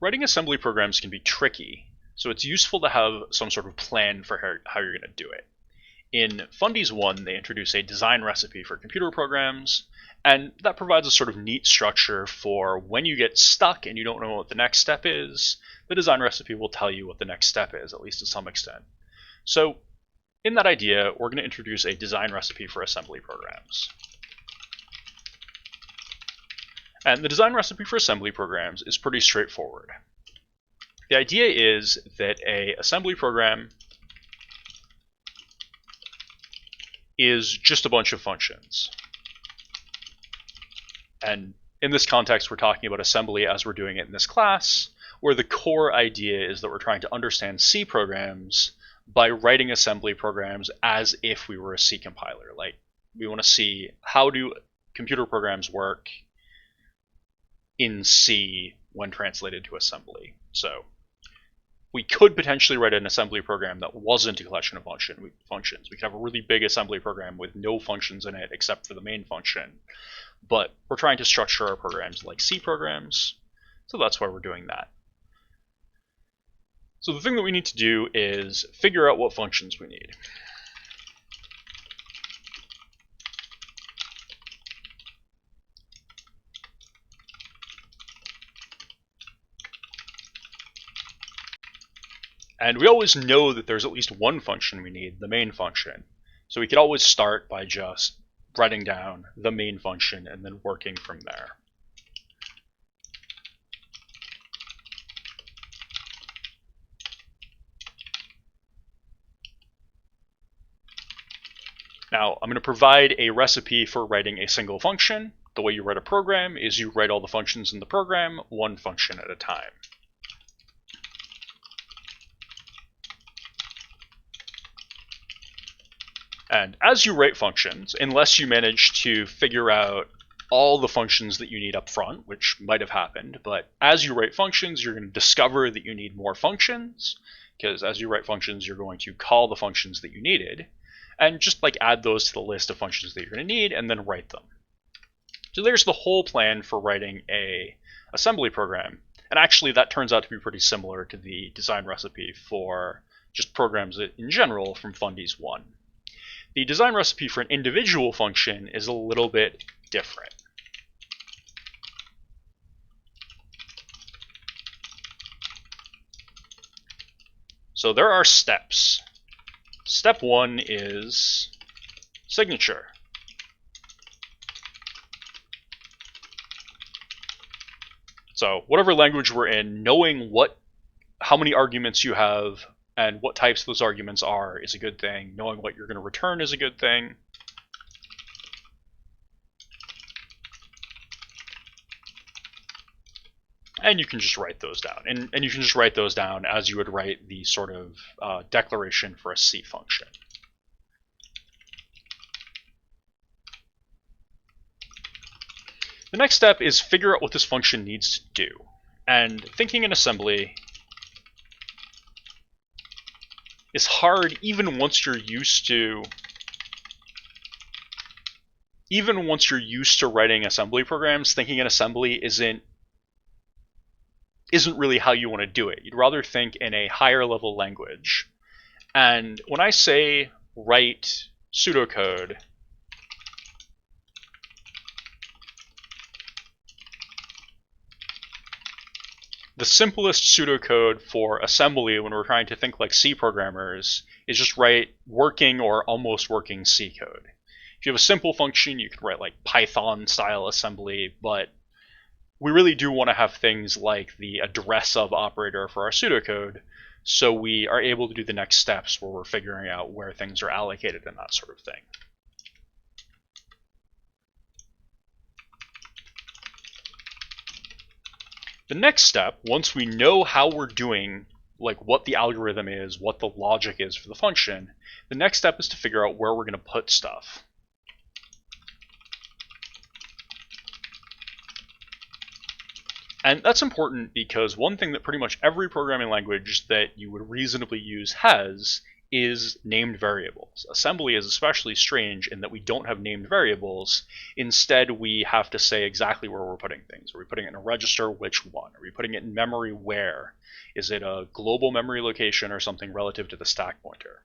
Writing assembly programs can be tricky, so it's useful to have some sort of plan for how you're going to do it. In Fundies 1, they introduce a design recipe for computer programs, and that provides a sort of neat structure for when you get stuck and you don't know what the next step is, the design recipe will tell you what the next step is, at least to some extent. So, in that idea, we're going to introduce a design recipe for assembly programs. And the design recipe for assembly programs is pretty straightforward. The idea is that an assembly program is just a bunch of functions. And in this context, we're talking about assembly as we're doing it in this class, where the core idea is that we're trying to understand C programs by writing assembly programs as if we were a C compiler. Like, we want to see how do computer programs work in C when translated to assembly. So we could potentially write an assembly program that wasn't a collection of functions. We could have a really big assembly program with no functions in it except for the main function. But we're trying to structure our programs like C programs, so that's why we're doing that. So the thing that we need to do is figure out what functions we need. And we always know that there's at least one function we need, the main function. So we could always start by just writing down the main function and then working from there. Now, I'm going to provide a recipe for writing a single function. The way you write a program is you write all the functions in the program, one function at a time. And as you write functions, unless you manage to figure out all the functions that you need up front, which might have happened, but as you write functions, you're going to discover that you need more functions, because as you write functions, you're going to call the functions that you needed, and just like add those to the list of functions that you're going to need, and then write them. So there's the whole plan for writing a assembly program, and actually that turns out to be pretty similar to the design recipe for just programs in general from Fundies 1. The design recipe for an individual function is a little bit different. So there are steps. Step 1 is signature. So whatever language we're in, knowing how many arguments you have and what types those arguments are is a good thing. Knowing what you're going to return is a good thing. And you can just write those down. And you can just write those down as you would write the sort of declaration for a C function. The next step is figure out what this function needs to do. And thinking in assembly is hard even once you're used to writing assembly programs. Thinking in assembly isn't really how you want to do it. You'd rather think in a higher level language. And when I say write pseudocode, the simplest pseudocode for assembly when we're trying to think like C programmers is just write working or almost working C code. If you have a simple function, you can write like Python style assembly, but we really do want to have things like the address of operator for our pseudocode, so we are able to do the next steps where we're figuring out where things are allocated and that sort of thing. The next step, once we know how we're doing, like what the algorithm is, what the logic is for the function, the next step is to figure out where we're going to put stuff. And that's important because one thing that pretty much every programming language that you would reasonably use has is named variables. Assembly is especially strange in that we don't have named variables. Instead, we have to say exactly where we're putting things. Are we putting it in a register? Which one? Are we putting it in memory? Where? Is it a global memory location or something relative to the stack pointer?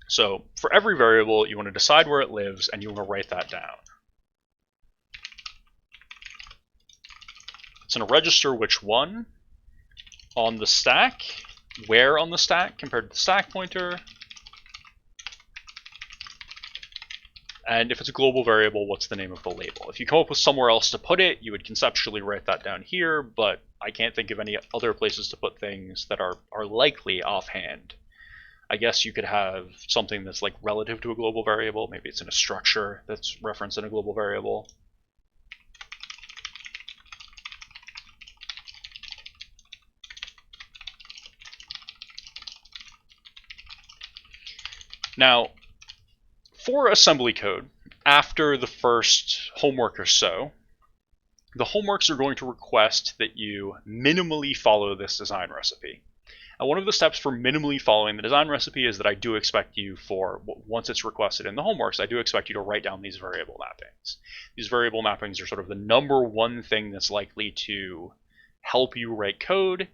So for every variable, you want to decide where it lives, and you want to write that down. It's in a register which one on the stack, where on the stack compared to the stack pointer, and if it's a global variable, what's the name of the label. If you come up with somewhere else to put it, you would conceptually write that down here, but I can't think of any other places to put things that are likely offhand. I guess you could have something that's like relative to a global variable. Maybe it's in a structure that's referenced in a global variable. Now, for assembly code, after the first homework or so, the homeworks are going to request that you minimally follow this design recipe. And one of the steps for minimally following the design recipe is that I do expect you once it's requested in the homeworks, I do expect you to write down these variable mappings. These variable mappings are sort of the number one thing that's likely to help you write code.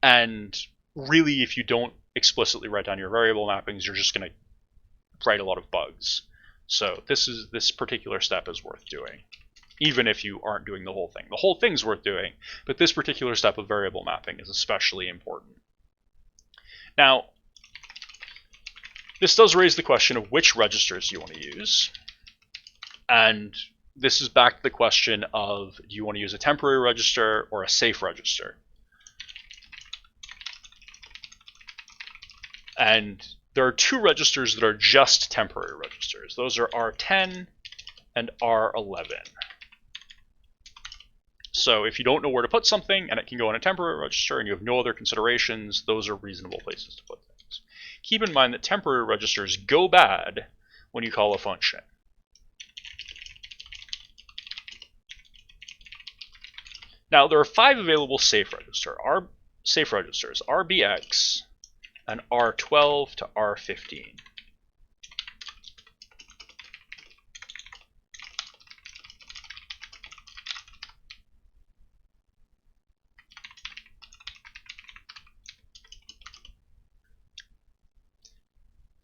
And really, if you don't explicitly write down your variable mappings, you're just going to write a lot of bugs. So this particular step is worth doing, even if you aren't doing the whole thing. The whole thing's worth doing, but this particular step of variable mapping is especially important. Now, this does raise the question of which registers you want to use. And this is back to the question of, do you want to use a temporary register or a safe register? And there are two registers that are just temporary registers. Those are R10 and R11. So if you don't know where to put something and it can go in a temporary register and you have no other considerations, those are reasonable places to put things. Keep in mind that temporary registers go bad when you call a function. Now there are 5 available safe registers, RBX and R12 to R15.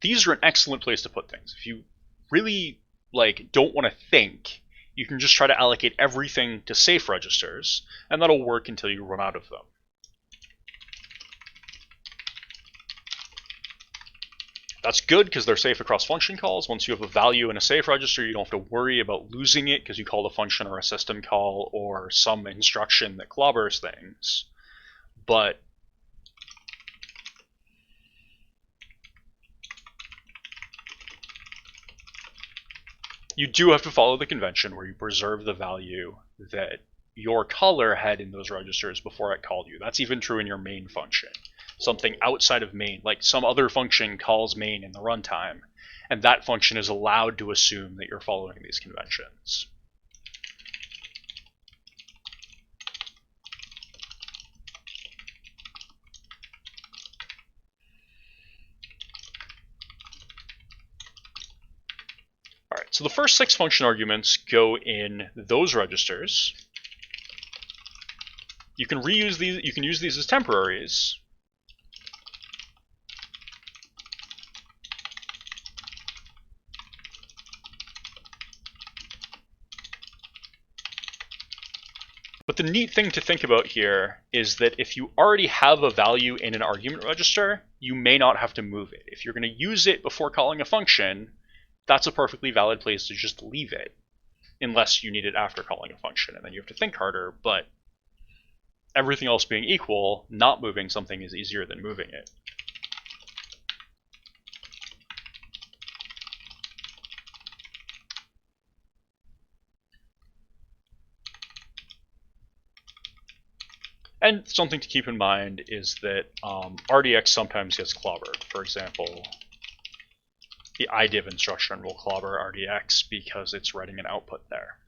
These are an excellent place to put things. If you really don't want to think, you can just try to allocate everything to safe registers, and that'll work until you run out of them. That's good because they're safe across function calls. Once you have a value in a safe register, you don't have to worry about losing it because you called a function or a system call or some instruction that clobbers things. But you do have to follow the convention where you preserve the value that your caller had in those registers before it called you. That's even true in your main function. Something outside of main, like some other function calls main in the runtime, and that function is allowed to assume that you're following these conventions. All right, so the first 6 function arguments go in those registers. You can reuse these. You can use these as temporaries. But the neat thing to think about here is that if you already have a value in an argument register, you may not have to move it. If you're going to use it before calling a function, that's a perfectly valid place to just leave it, unless you need it after calling a function, and then you have to think harder. But everything else being equal, not moving something is easier than moving it. And something to keep in mind is that RDX sometimes gets clobbered. For example, the IDIV instruction will clobber RDX because it's writing an output there.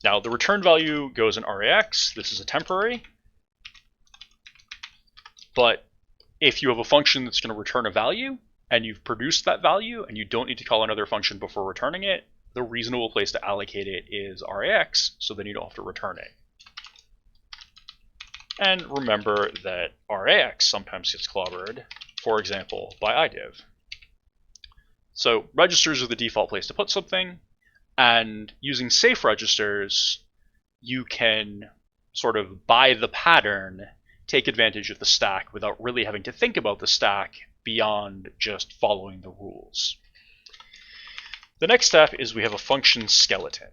Now the return value goes in RAX. This is a temporary. But if you have a function that's going to return a value, and you've produced that value, and you don't need to call another function before returning it, the reasonable place to allocate it is RAX, so then you don't have to return it. And remember that RAX sometimes gets clobbered, for example, by IDiv. So registers are the default place to put something, and using safe registers, you can sort of, by the pattern, take advantage of the stack without really having to think about the stack beyond just following the rules. The next step is we have a function skeleton.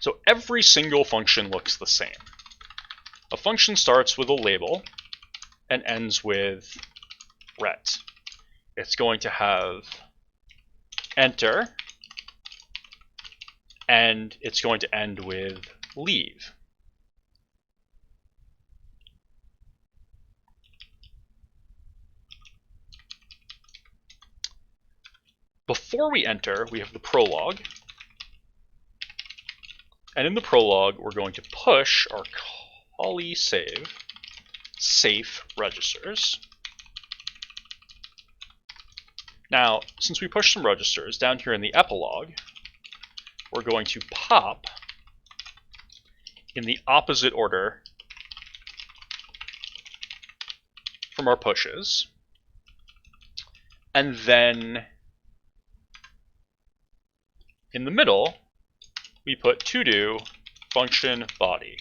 So every single function looks the same. A function starts with a label and ends with ret. It's going to have enter, and it's going to end with leave. Before we enter, we have the prologue. And in the prologue, we're going to push our callee safe registers. Now, since we pushed some registers, down here in the epilogue, we're going to pop in the opposite order from our pushes. And then in the middle, we put to do function body.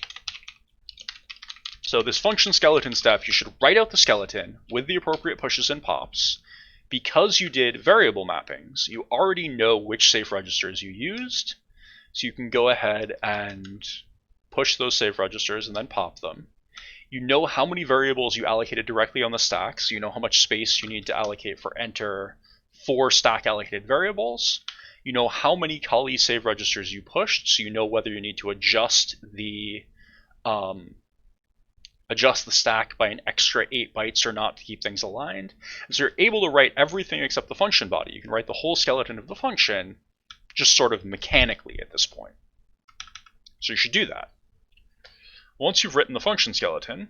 So this function skeleton step, you should write out the skeleton with the appropriate pushes and pops. Because you did variable mappings, you already know which safe registers you used, so you can go ahead and push those safe registers and then pop them. You know how many variables you allocated directly on the stack, so you know how much space you need to allocate for enter for stack allocated variables. You know how many callee save registers you pushed, so you know whether you need to adjust the stack by an extra 8 bytes or not to keep things aligned. And so you're able to write everything except the function body. You can write the whole skeleton of the function just sort of mechanically at this point. So you should do that. Once you've written the function skeleton,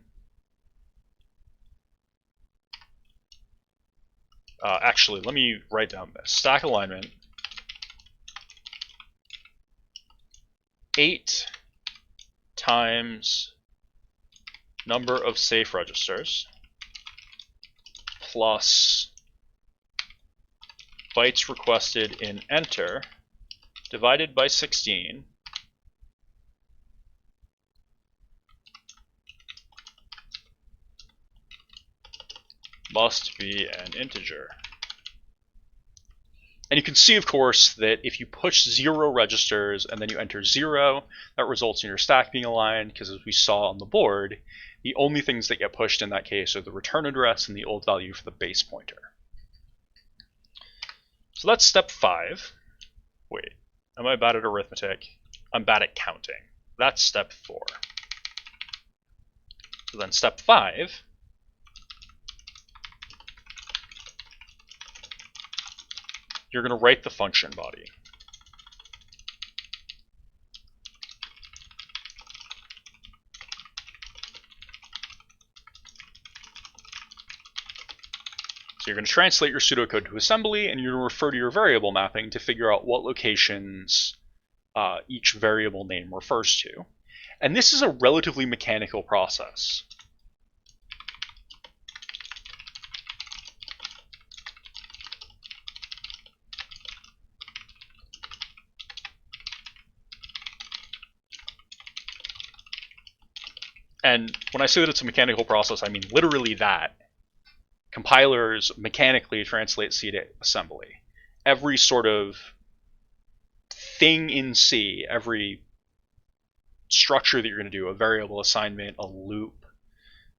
actually, let me write down this. Stack alignment 8 times number of safe registers plus bytes requested in enter divided by 16 must be an integer. And you can see, of course, that if you push 0 registers and then you enter 0, that results in your stack being aligned, because as we saw on the board, the only things that get pushed in that case are the return address and the old value for the base pointer. So that's step 5. Wait, am I bad at arithmetic? I'm bad at counting. That's step 4. So then step 5, you're going to write the function body. So you're going to translate your pseudocode to assembly, and you're going to refer to your variable mapping to figure out what locations each variable name refers to. And this is a relatively mechanical process. And when I say that it's a mechanical process, I mean literally that. Compilers mechanically translate C to assembly. Every sort of thing in C, every structure that you're going to do, a variable assignment, a loop,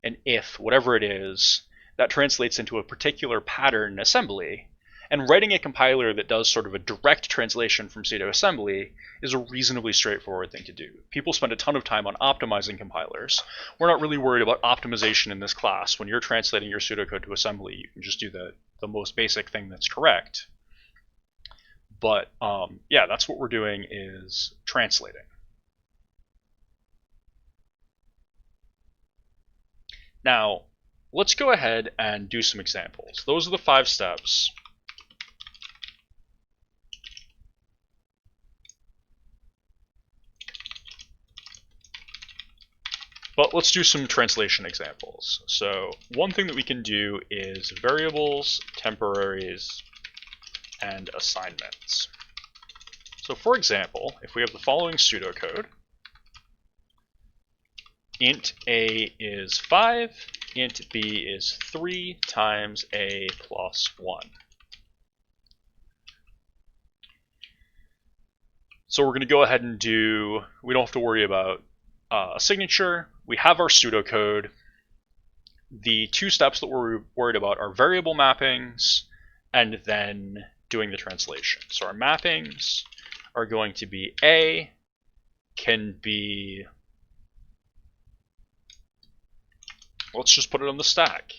an if, whatever it is, that translates into a particular pattern in assembly. And writing a compiler that does sort of a direct translation from C to assembly is a reasonably straightforward thing to do. People spend a ton of time on optimizing compilers. We're not really worried about optimization in this class. When you're translating your pseudocode to assembly, you can just do the most basic thing that's correct. But yeah, that's what we're doing, is translating. Now, let's go ahead and do some examples. Those are the 5 steps. But let's do some translation examples. So one thing that we can do is variables, temporaries, and assignments. So for example, if we have the following pseudocode, int a is 5, int b is 3 times a plus 1. So we're going to go ahead and do, we don't have to worry about a signature. We have our pseudocode. The 2 steps that we're worried about are variable mappings and then doing the translation. So our mappings are going to be a can be, let's just put it on the stack,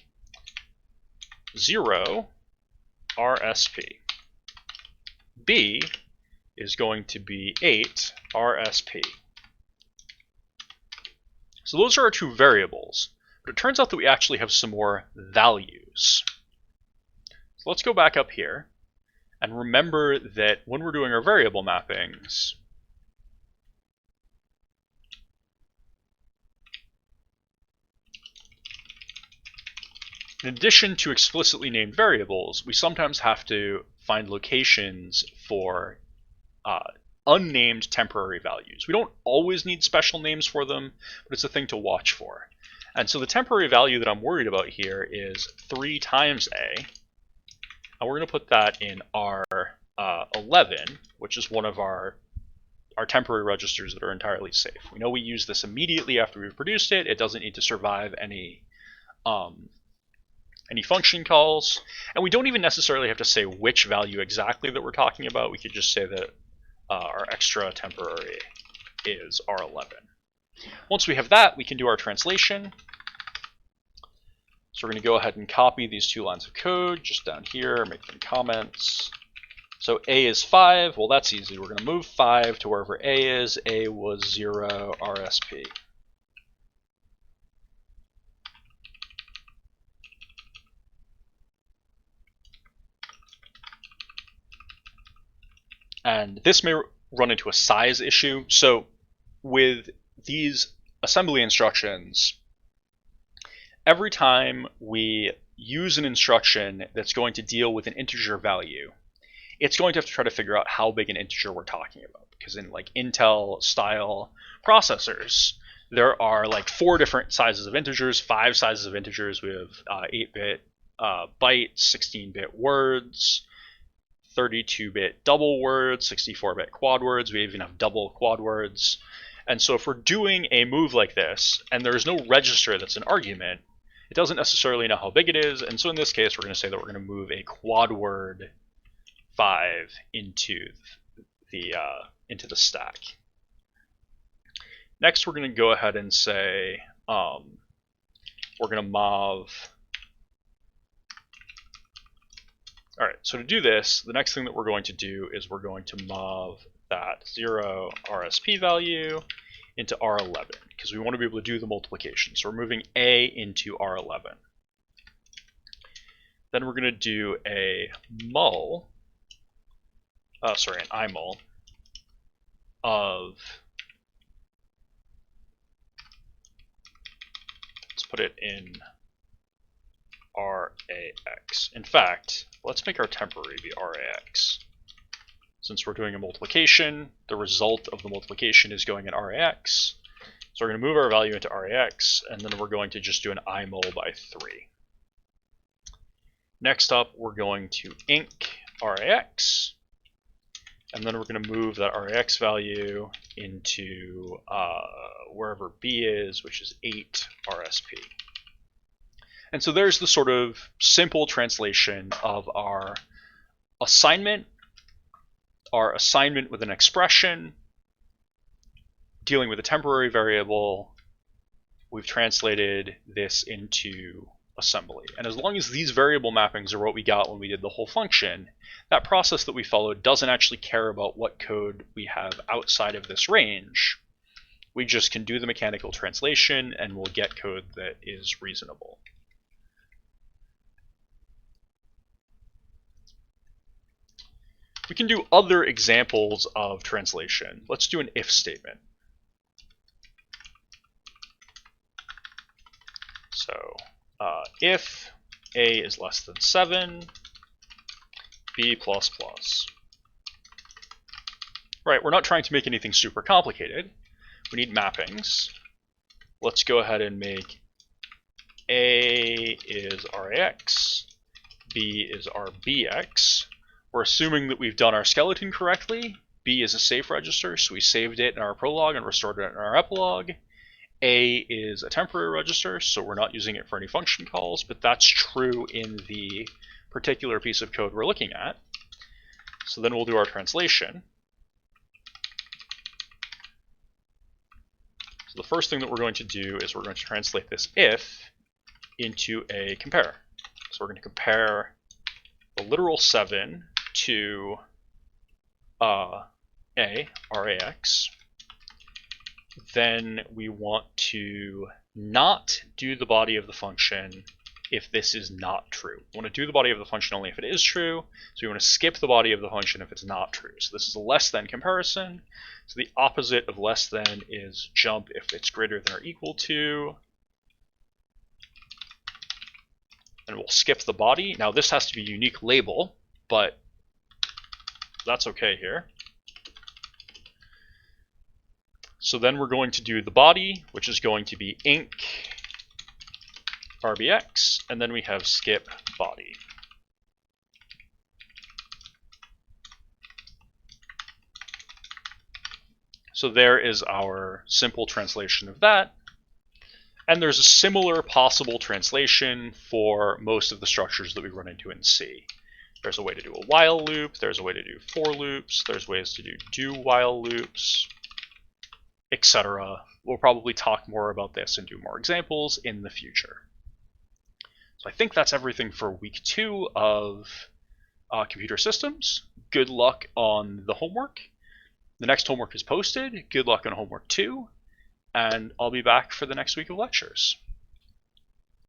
0 RSP. B is going to be 8 RSP. So those are our 2 variables, but it turns out that we actually have some more values. So let's go back up here and remember that when we're doing our variable mappings, in addition to explicitly named variables, we sometimes have to find locations for unnamed temporary values. We don't always need special names for them, but it's a thing to watch for. And so the temporary value that I'm worried about here is 3 times a, and we're going to put that in R11, which is one of our temporary registers that are entirely safe. We know we use this immediately after we've produced it. It doesn't need to survive any function calls, and we don't even necessarily have to say which value exactly that we're talking about. We could just say that our extra temporary is R11. Once we have that, we can do our translation. So we're going to go ahead and copy these 2 lines of code just down here, make them comments. So a is 5, well that's easy. We're going to move 5 to wherever a is. A was 0 RSP. And this may run into a size issue. So with these assembly instructions, every time we use an instruction that's going to deal with an integer value, it's going to have to try to figure out how big an integer we're talking about. Because in like Intel style processors, there are like 4 different sizes of integers, 5 sizes of integers. We have 8-bit bytes, 16-bit words, 32-bit double words, 64-bit quad words. We even have double quad words. And so if we're doing a move like this, and there's no register that's an argument, it doesn't necessarily know how big it is. And so in this case, we're going to say that we're going to move a quad word 5 into the stack. Next, we're going to go ahead and say we're going to mov. All right, so to do this, the next thing that we're going to do is we're going to mov that 0 RSP value into R11, because we want to be able to do the multiplication. So we're moving A into R11. Then we're going to do an imul of, let's put it in RAX. In fact, let's make our temporary be RAX. Since we're doing a multiplication, the result of the multiplication is going in RAX. So we're going to move our value into RAX, and then we're going to just do an imul by 3. Next up, we're going to inc RAX, and then we're going to move that RAX value into wherever B is, which is 8 RSP. And so there's the sort of simple translation of our assignment with an expression, dealing with a temporary variable. We've translated this into assembly. And as long as these variable mappings are what we got when we did the whole function, that process that we followed doesn't actually care about what code we have outside of this range. We just can do the mechanical translation and we'll get code that is reasonable. We can do other examples of translation. Let's do an if statement. So if a is less than 7, b++. Right, we're not trying to make anything super complicated. We need mappings. Let's go ahead and make a is rax, b is rbx. We're assuming that we've done our skeleton correctly. B is a safe register, so we saved it in our prologue and restored it in our epilogue. A is a temporary register, so we're not using it for any function calls, but that's true in the particular piece of code we're looking at. So then we'll do our translation. So the first thing that we're going to do is we're going to translate this if into a compare. So we're going to compare the literal 7 to rax. Then we want to not do the body of the function if this is not true. We want to do the body of the function only if it is true, so we want to skip the body of the function if it's not true. So this is a less than comparison. So the opposite of less than is jump if it's greater than or equal to. And we'll skip the body. Now this has to be a unique label, but that's okay here. So then we're going to do the body, which is going to be inc rbx, and then we have skip body. So there is our simple translation of that. And there's a similar possible translation for most of the structures that we run into in C. There's a way to do a while loop, there's a way to do for loops, there's ways to do while loops, etc. We'll probably talk more about this and do more examples in the future. So I think that's everything for week 2 of computer systems. Good luck on the homework. The next homework is posted. Good luck on homework 2. And I'll be back for the next week of lectures.